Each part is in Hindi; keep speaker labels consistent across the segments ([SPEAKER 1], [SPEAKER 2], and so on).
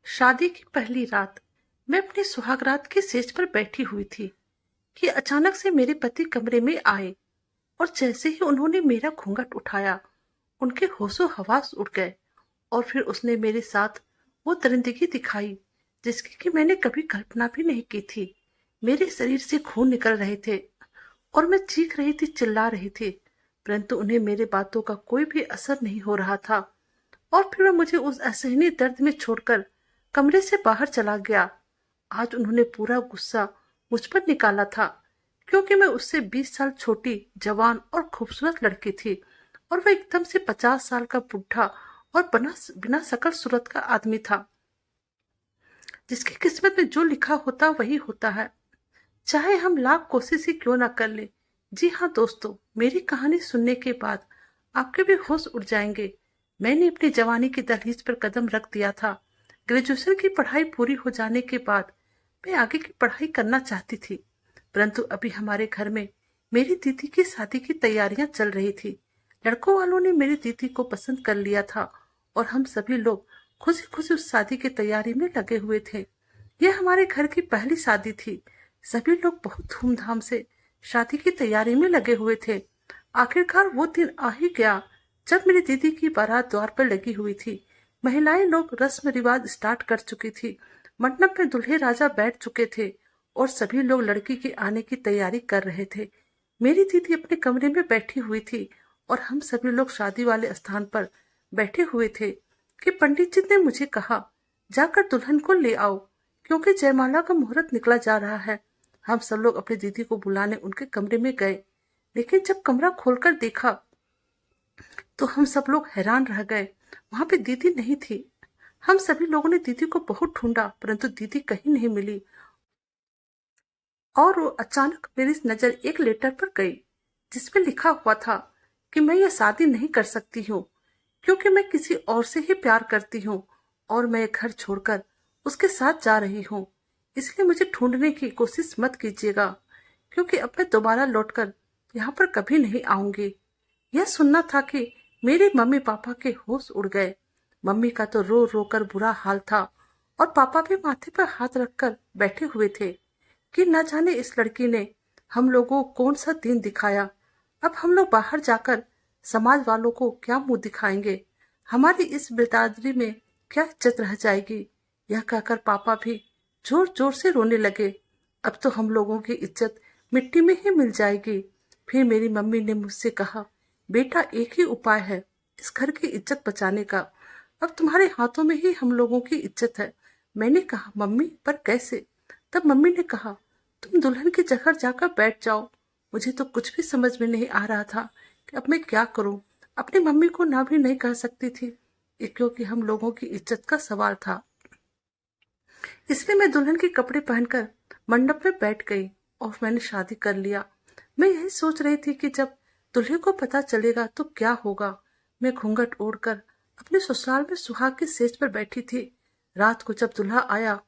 [SPEAKER 1] शादी की पहली रात मैं अपनी सुहागरात की सेज पर बैठी हुई थी कि अचानक से मेरे पति कमरे में आए। और जैसे ही उन्होंने मेरा घूंघट उठाया, उनके होशो हवास उड़ गए। और फिर उसने मेरे साथ वो दरिंदगी दिखाई जिसकी कि मैंने कभी कल्पना भी नहीं की थी। मेरे शरीर से खून निकल रहे थे और मैं चीख रही थी, चिल्ला रही थी, परंतु उन्हें मेरे बातों का कोई भी असर नहीं हो रहा था। और फिर वह मुझे उस असहनीय दर्द में छोड़कर कमरे से बाहर चला गया। आज उन्होंने पूरा गुस्सा मुझ पर निकाला था, क्योंकि मैं उससे 20 साल छोटी, जवान और खूबसूरत लड़की थी, और वह एकदम से 50 साल का बुढ़ा और बिना बिना शकल सूरत का आदमी था, जिसकी किस्मत में जो लिखा होता वही होता है, चाहे हम लाख कोशिश ही क्यों ना कर ले। जी हाँ दोस्तों, मेरी कहानी सुनने के बाद आपके भी होश उड़ जाएंगे। मैंने अपनी जवानी की दहलीज पर कदम रख दिया था। ग्रेजुएशन की पढ़ाई पूरी हो जाने के बाद मैं आगे की पढ़ाई करना चाहती थी, परंतु अभी हमारे घर में मेरी दीदी की शादी की तैयारियां चल रही थी। लड़कों वालों ने मेरी दीदी को पसंद कर लिया था और हम सभी लोग खुशी खुशी उस शादी की तैयारी में लगे हुए थे। यह हमारे घर की पहली शादी थी। सभी लोग बहुत धूमधाम से शादी की तैयारी में लगे हुए थे। आखिरकार वो दिन आ ही गया जब मेरी दीदी की बारात द्वार पर लगी हुई थी। महिलाएं लोग रस्म रिवाज स्टार्ट कर चुकी थी। मंडप में दूल्हे राजा बैठ चुके थे और सभी लोग लड़की के आने की तैयारी कर रहे थे। मेरी दीदी अपने कमरे में बैठी हुई थी और हम सभी लोग शादी वाले स्थान पर बैठे हुए थे कि पंडित जी ने मुझे कहा, जाकर दुल्हन को ले आओ, क्योंकि जयमाला का मुहूर्त निकला जा रहा है। हम सब लोग अपनी दीदी को बुलाने उनके कमरे में गए, लेकिन जब कमरा खोलकर देखा तो हम सब लोग हैरान रह गए। वहां पे दीदी नहीं थी। हम सभी लोगों ने दीदी को बहुत ढूंढा, परंतु दीदी कहीं नहीं मिली। और वो अचानक मेरी नजर एक लेटर पर गई, जिसमें लिखा हुआ था कि मैं ये शादी नहीं कर सकती हूँ, क्योंकि मैं किसी और से ही प्यार करती हूँ और मैं ये घर छोड़कर उसके साथ जा रही हूँ। इसलिए मुझे ढूंढने की कोशिश मत कीजिएगा, क्योंकि अब मैं दोबारा लौटकर यहाँ पर कभी नहीं आऊंगी। यह सुनना था कि मेरे मम्मी पापा के होश उड़ गए। मम्मी का तो रो रो कर बुरा हाल था और पापा भी माथे पर हाथ रखकर बैठे हुए थे कि न जाने इस लड़की ने हम लोगों को कौन सा दिन दिखाया। अब हम लोग बाहर जाकर समाज वालों को क्या मुंह दिखाएंगे, हमारी इस बिरादरी में क्या इज्जत रह जाएगी। यह कहकर पापा भी जोर जोर से रोने लगे। अब तो हम लोगों की इज्जत मिट्टी में ही मिल जाएगी। फिर मेरी मम्मी ने मुझसे कहा, बेटा एक ही उपाय है इस घर की इज्जत बचाने का, अब तुम्हारे हाथों में ही हम लोगों की इज्जत है। मैंने कहा, मम्मी पर कैसे? तब मम्मी ने कहा, तुम दुल्हन की जगह जाकर बैठ जाओ। मुझे तो कुछ भी समझ में नहीं आ रहा था कि अब मैं क्या करूं। अपनी मम्मी को ना भी नहीं कह सकती थी, क्योंकि हम लोगों की इज्जत का सवाल था। इसलिए मैं दुल्हन के कपड़े पहनकर मंडप में बैठ गई और मैंने शादी कर लिया। मैं यही सोच रही थी कि जब दूल्हे को पता चलेगा तो क्या होगा। मैं घूंघट ओढ़कर अपने ससुराल में सुहाग की सेज पर बैठी थी। रात को जब दूल्हा आया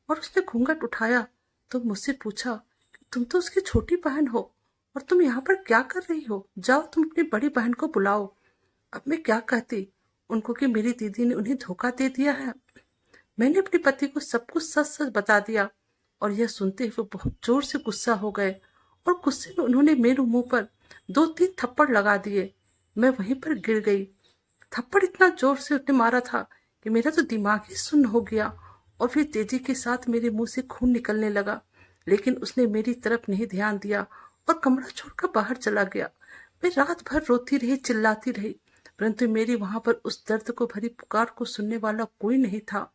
[SPEAKER 1] और उसने घूंघट उठाया तो मुझसे पूछा कि तुम तो उसकी छोटी बहन हो और तुम यहाँ पर क्या कर रही हो? जाओ तुम अपनी बड़ी बहन को बुलाओ। अब मैं क्या कहती उनको कि मेरी दीदी ने उन्हें धोखा दे दिया है। मैंने अपने पति को सब कुछ सच सच बता दिया और यह सुनते हुए बहुत जोर से गुस्सा हो गए और गुस्से में उन्होंने मेरे मुंह पर 2-3 थप्पड़ लगा दिए। मैं वहीं पर गिर गई। थप्पड़ इतना जोर से उसने मारा था कि मेरा तो दिमाग ही सुन्न हो गया और फिर तेजी के साथ मेरे मुंह से खून निकलने लगा। लेकिन उसने मेरी तरफ नहीं ध्यान दिया और कमरा छोड़कर बाहर चला गया। मैं रात भर रोती रही, चिल्लाती रही, परंतु मेरी वहां पर उस दर्द को भरी पुकार को सुनने वाला कोई नहीं था।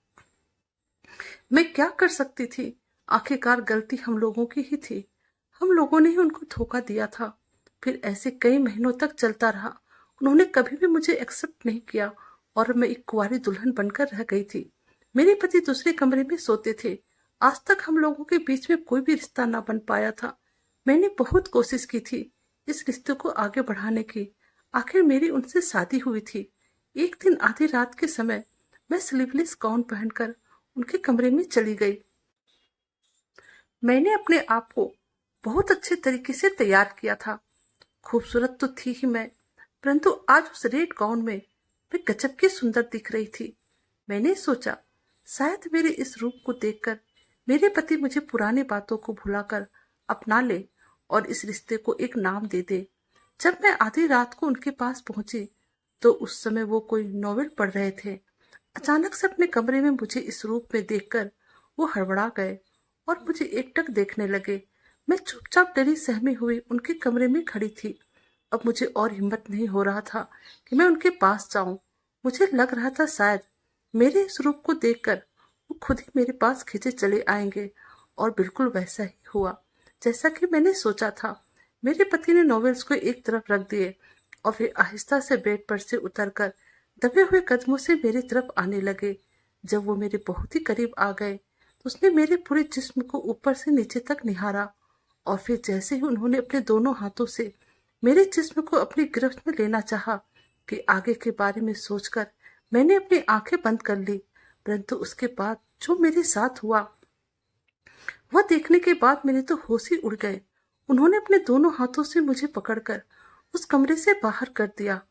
[SPEAKER 1] मैं क्या कर सकती थी? आखिरकार गलती हम लोगों की ही थी। हम लोगों ने ही उनको धोखा दिया था। फिर ऐसे कई महीनों तक चलता रहा। उन्होंने कभी भी मुझे एक्सेप्ट नहीं किया और मैं एक कुंवारी दुल्हन बनकर रह गई थी। मेरे पति दूसरे कमरे में सोते थे। आज तक हम लोगों के बीच में कोई भी रिश्ता ना बन पाया था। मैंने बहुत कोशिश की थी इस रिश्ते को आगे बढ़ाने की। आखिर मेरी उनसे शादी हुई थी। एक दिन आधी रात के समय मैं स्लीवलेस गाउन पहनकर उनके कमरे में चली गई। मैंने अपने आप को बहुत अच्छे तरीके से तैयार किया था। खूबसूरत तो थी ही मैं, परंतु आज उस रेड गाउन में मैं गजब की सुंदर दिख रही थी। मैंने सोचा शायद मेरे इस रूप को देखकर मेरे पति मुझे पुरानी बातों को भुलाकर अपना ले और इस रिश्ते को एक नाम दे दे। जब मैं आधी रात को उनके पास पहुंची तो उस समय वो कोई नॉवेल पढ़ रहे थे। अचानक से अपने कमरे में मुझे इस रूप में देखकर वो हड़बड़ा गए और मुझे एकटक देखने लगे। मैं चुपचाप डरी सहमी हुई उनके कमरे में खड़ी थी। अब मुझे और हिम्मत नहीं हो रहा था कि मैं उनके पास जाऊं। मुझे लग रहा था शायद मेरे इस रूप को देखकर वो खुद ही मेरे पास खींचे चले आएंगे, और बिल्कुल वैसा ही हुआ जैसा कि मैंने सोचा था। मेरे पति ने नॉवेल्स को एक तरफ रख दिए और फिर आहिस्ता से बेड पर से उतरकर दबे हुए कदमों से मेरी तरफ आने लगे। जब वो मेरे बहुत ही करीब आ गए तो उसने मेरे पूरे जिस्म को ऊपर से नीचे तक निहारा, और फिर जैसे ही उन्होंने अपने दोनों हाथों से मेरे जिस्म को अपनी गिरफ्त में लेना चाहा कि आगे के बारे में सोचकर मैंने अपनी आंखें बंद कर ली। परंतु उसके बाद जो मेरे साथ हुआ वह देखने के बाद मेरे तो होश ही उड़ गए। उन्होंने अपने दोनों हाथों से मुझे पकड़कर उस कमरे से बाहर कर दिया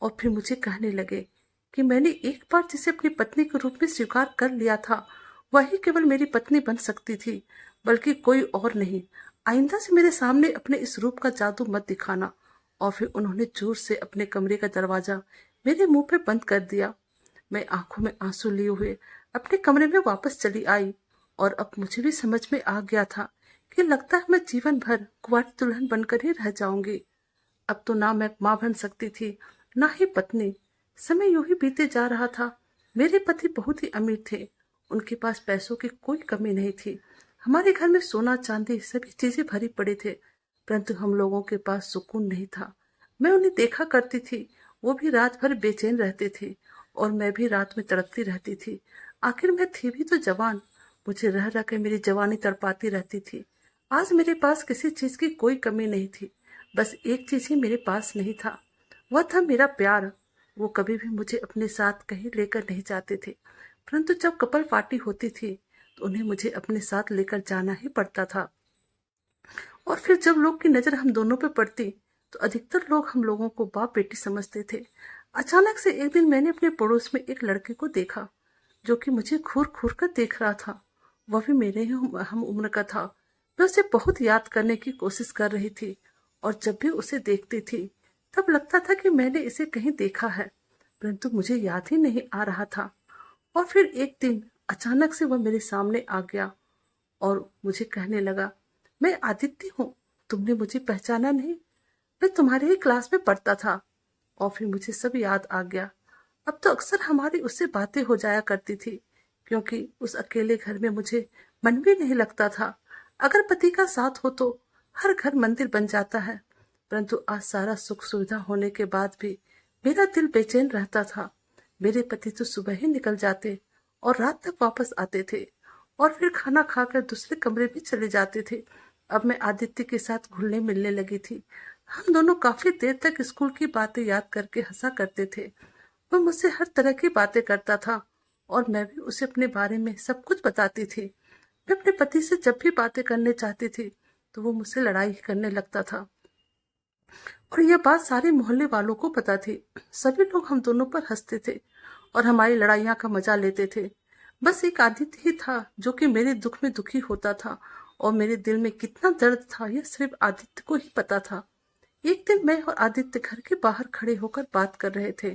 [SPEAKER 1] और फिर मुझे कहने लगे कि मैंने एक बार जिसे अपनी पत्नी के रूप में स्वीकार कर लिया था वही केवल मेरी पत्नी बन सकती थी, बल्कि कोई और नहीं। आइंदा से मेरे सामने अपने इस रूप का जादू मत दिखाना। और फिर उन्होंने जोर से अपने कमरे का दरवाजा मेरे मुंह पे बंद कर दिया। मैं आंखों में आंसू लिए हुए अपने कमरे में वापस चली आई, और अब मुझे भी समझ में आ गया था कि लगता है मैं जीवन भर कुंवारी दुल्हन बनकर ही रह जाऊंगी। अब तो ना मैं माँ बन सकती थी, ना ही पत्नी। समय यूं ही बीते जा रहा था। मेरे पति बहुत ही अमीर थे। उनके पास पैसों की कोई कमी नहीं थी। हमारे घर में सोना चांदी सभी चीजें भरी पड़ी थे, परंतु हम लोगों के पास सुकून नहीं था। मैं उन्हें देखा करती थी, वो भी रात भर बेचैन रहते थे और मैं भी रात में तड़पती रहती थी। आखिर मैं थी भी तो जवान। मुझे रह रह के मेरी जवानी तड़पाती रहती थी। आज मेरे पास किसी चीज की कोई कमी नहीं थी, बस एक चीज ही मेरे पास नहीं था, वह था मेरा प्यार। वो कभी भी मुझे अपने साथ कहीं लेकर नहीं जाते थे, परंतु जब कपल पार्टी होती थी तो उन्हें मुझे अपने साथ लेकर जाना ही पड़ता था। और फिर जब लोग की नजर हम दोनों पे पड़ती तो अधिकतर लोग हम लोगों को बाप बेटी समझते थे। अचानक से एक दिन मैंने अपने पड़ोस में एक लड़के को देखा जो कि मुझे घूर घूर कर देख रहा था। वह भी मेरे ही हम उम्र का था। मैं उसे बहुत याद करने की कोशिश कर रही थी, और जब भी उसे देखती थी तब लगता था कि मैंने इसे कहीं देखा है, परंतु मुझे याद ही नहीं आ रहा था। और फिर एक दिन अचानक से वह मेरे सामने आ गया और मुझे कहने लगा, मैं आदित्य हूँ, तुमने मुझे पहचाना नहीं? मैं तुम्हारे ही क्लास में पढ़ता था। और फिर मुझे सब याद आ गया। अब तो अक्सर हमारी उससे बातें हो जाया करती थी, क्योंकि उस अकेले घर में मुझे मन भी नहीं लगता था। अगर पति का साथ हो तो हर घर मंदिर बन जाता है, परंतु आज सारा सुख सुविधा होने के बाद भी मेरा दिल बेचैन रहता था। मेरे पति तो सुबह ही निकल जाते और रात तक वापस आते थे, और फिर खाना खाकर दूसरे कमरे में चले जाते थे। अब मैं आदित्य के साथ घुलने मिलने लगी थी। हम दोनों काफी देर तक स्कूल की बातें याद करके हंसा करते थे। वह मुझसे हर तरह की बातें करता था और मैं भी उसे अपने बारे में सब कुछ बताती थी। मैं अपने पति से जब भी बातें करने चाहती थी तो वो मुझसे लड़ाई ही करने लगता था, और यह बात सारे मोहल्ले वालों को पता थी। सभी लोग हम दोनों पर हंसते थे और हमारी लड़ाइयां का मजा लेते थे। बस एक आदित्य ही था जो कि मेरे दुख में दुखी होता था, और मेरे दिल में कितना दर्द था यह सिर्फ आदित्य को ही पता था। एक दिन मैं और आदित्य घर के बाहर खड़े होकर बात कर रहे थे,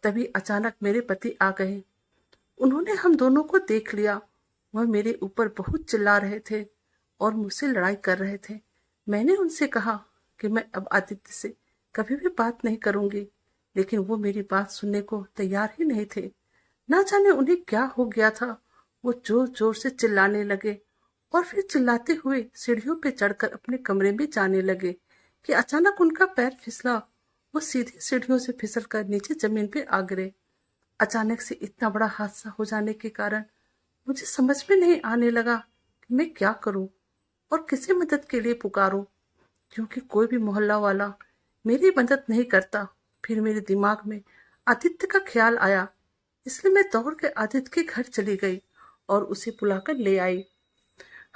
[SPEAKER 1] तभी अचानक मेरे पति आ गए। उन्होंने हम दोनों को देख लिया। वह मेरे ऊपर बहुत चिल्ला रहे थे और मुझसे लड़ाई कर रहे थे। मैंने उनसे कहा कि मैं अब आदित्य से कभी भी बात नहीं करूंगी, लेकिन वो मेरी बात सुनने को तैयार ही नहीं थे। ना जाने उन्हें क्या हो गया था, वो जोर जोर से चिल्लाने लगे और फिर चिल्लाते हुए सीढ़ियों पे चढ़कर अपने कमरे में जाने लगे कि अचानक उनका पैर फिसला। वो सीधी सीढ़ियों से फिसलकर नीचे जमीन पे आ गिरे। अचानक से इतना बड़ा हादसा हो जाने के कारण मुझे समझ में नहीं आने लगा कि मैं क्या करूं और किसी मदद के लिए पुकारूं, क्योंकि कोई भी मोहल्ला वाला मेरी मदद नहीं करता। फिर मेरे दिमाग में आदित्य का ख्याल आया, इसलिए मैं दौड़ के आदित्य के घर चली गई और उसे बुलाकर ले आई।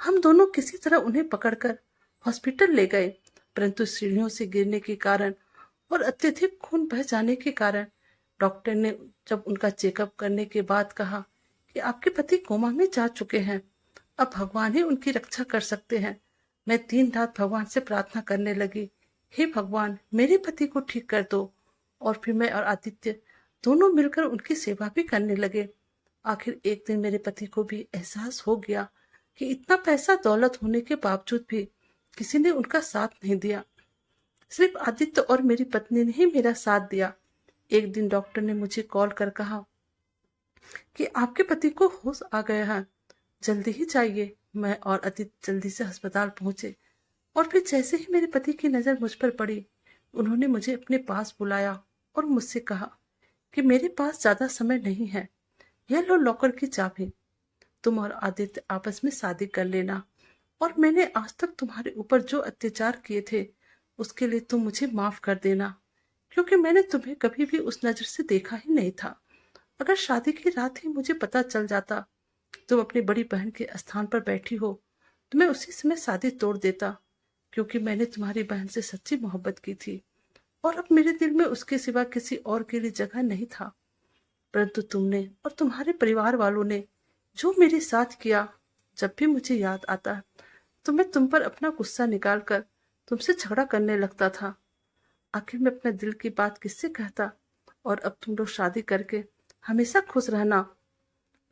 [SPEAKER 1] हम दोनों किसी तरह उन्हें पकड़कर हॉस्पिटल ले गए, परंतु सीढ़ियों से गिरने के कारण और अत्यधिक खून बह जाने के कारण डॉक्टर ने जब उनका चेकअप करने के बाद कहा कि आपके पति कोमा में जा चुके हैं। अब भगवान ही उनकी रक्षा कर सकते हैं। मैं दिन रात भगवान से प्रार्थना करने लगी, हे भगवान मेरे पति को ठीक कर दो। और फिर मैं और आदित्य दोनों मिलकर उनकी सेवा भी करने लगे। आखिर एक दिन मेरे पति को भी एहसास हो गया कि इतना पैसा दौलत होने के बावजूद भी किसी ने उनका साथ नहीं दिया। सिर्फ आदित्य और मेरी पत्नी ने ही मेरा साथ दिया। एक दिन डॉक्टर ने मुझे कॉल कर कहा कि आपके पति को होश आ गया है, जल्दी ही जाइए। मैं और आदित्य जल्दी से अस्पताल पहुंचे और फिर जैसे ही मेरे पति की नजर मुझ पर पड़ी, उन्होंने मुझे अपने पास बुलाया और मुझसे कहा कि मेरे पास ज्यादा समय नहीं है, यह लो लॉकर की चाबी। तुम और आदित्य आपस में शादी कर लेना और मैंने आज तक तुम्हारे ऊपर जो अत्याचार किए थे उसके लिए तुम मुझे माफ कर देना, क्योंकि मैंने तुम्हें कभी भी उस नजर से देखा ही नहीं था। अगर शादी की रात ही मुझे पता चल जाता तुम अपनी बड़ी बहन के स्थान पर बैठी हो तो मैं उसी समय शादी तोड़ देता, क्योंकि मैंने तुम्हारी बहन से सच्ची मोहब्बत की थी और अब मेरे दिल में उसके सिवा किसी और के लिए जगह नहीं था। परंतु तुमने और तुम्हारे परिवार वालों ने जो मेरे साथ किया, जब भी मुझे याद आता है तो मैं तुम पर अपना गुस्सा निकाल कर तुमसे झगड़ा करने लगता था। आखिर मैं अपने दिल की बात किससे कहता, और अब तुम लोग शादी करके हमेशा खुश रहना।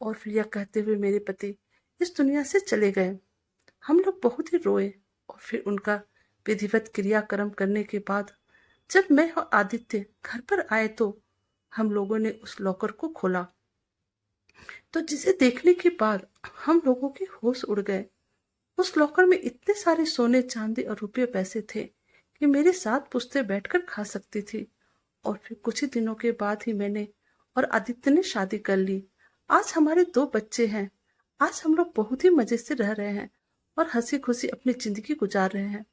[SPEAKER 1] और फिर यह कहते हुए मेरे पति इस दुनिया से चले गए। हम लोग बहुत ही रोए और फिर उनका विधिवत क्रियाक्रम करने के बाद जब मैं और आदित्य घर पर आए तो हम लोगों ने उस लॉकर को खोला, तो जिसे देखने के बाद हम लोगों के होश उड़ गए। उस लॉकर में इतने सारे सोने चांदी और रुपये पैसे थे कि मेरे साथ पुश्ते बैठकर खा सकती थी। और फिर कुछ ही दिनों के बाद ही मैंने और आदित्य ने शादी कर ली। आज हमारे 2 बच्चे हैं। आज हम लोग बहुत ही मजे से रह रहे हैं और हंसी खुशी अपनी जिंदगी गुजार रहे हैं।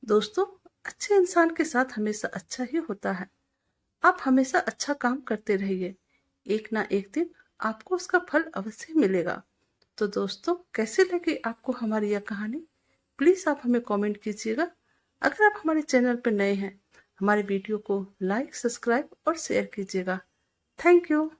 [SPEAKER 1] दोस्तों, अच्छे इंसान के साथ हमेशा अच्छा ही होता है। आप हमेशा अच्छा काम करते रहिए, एक ना एक दिन आपको उसका फल अवश्य मिलेगा। तो दोस्तों, कैसे लगी आपको हमारी यह कहानी, प्लीज आप हमें कमेंट कीजिएगा। अगर आप हमारे चैनल पर नए हैं, हमारे वीडियो को लाइक, सब्सक्राइब और शेयर कीजिएगा। Thank you.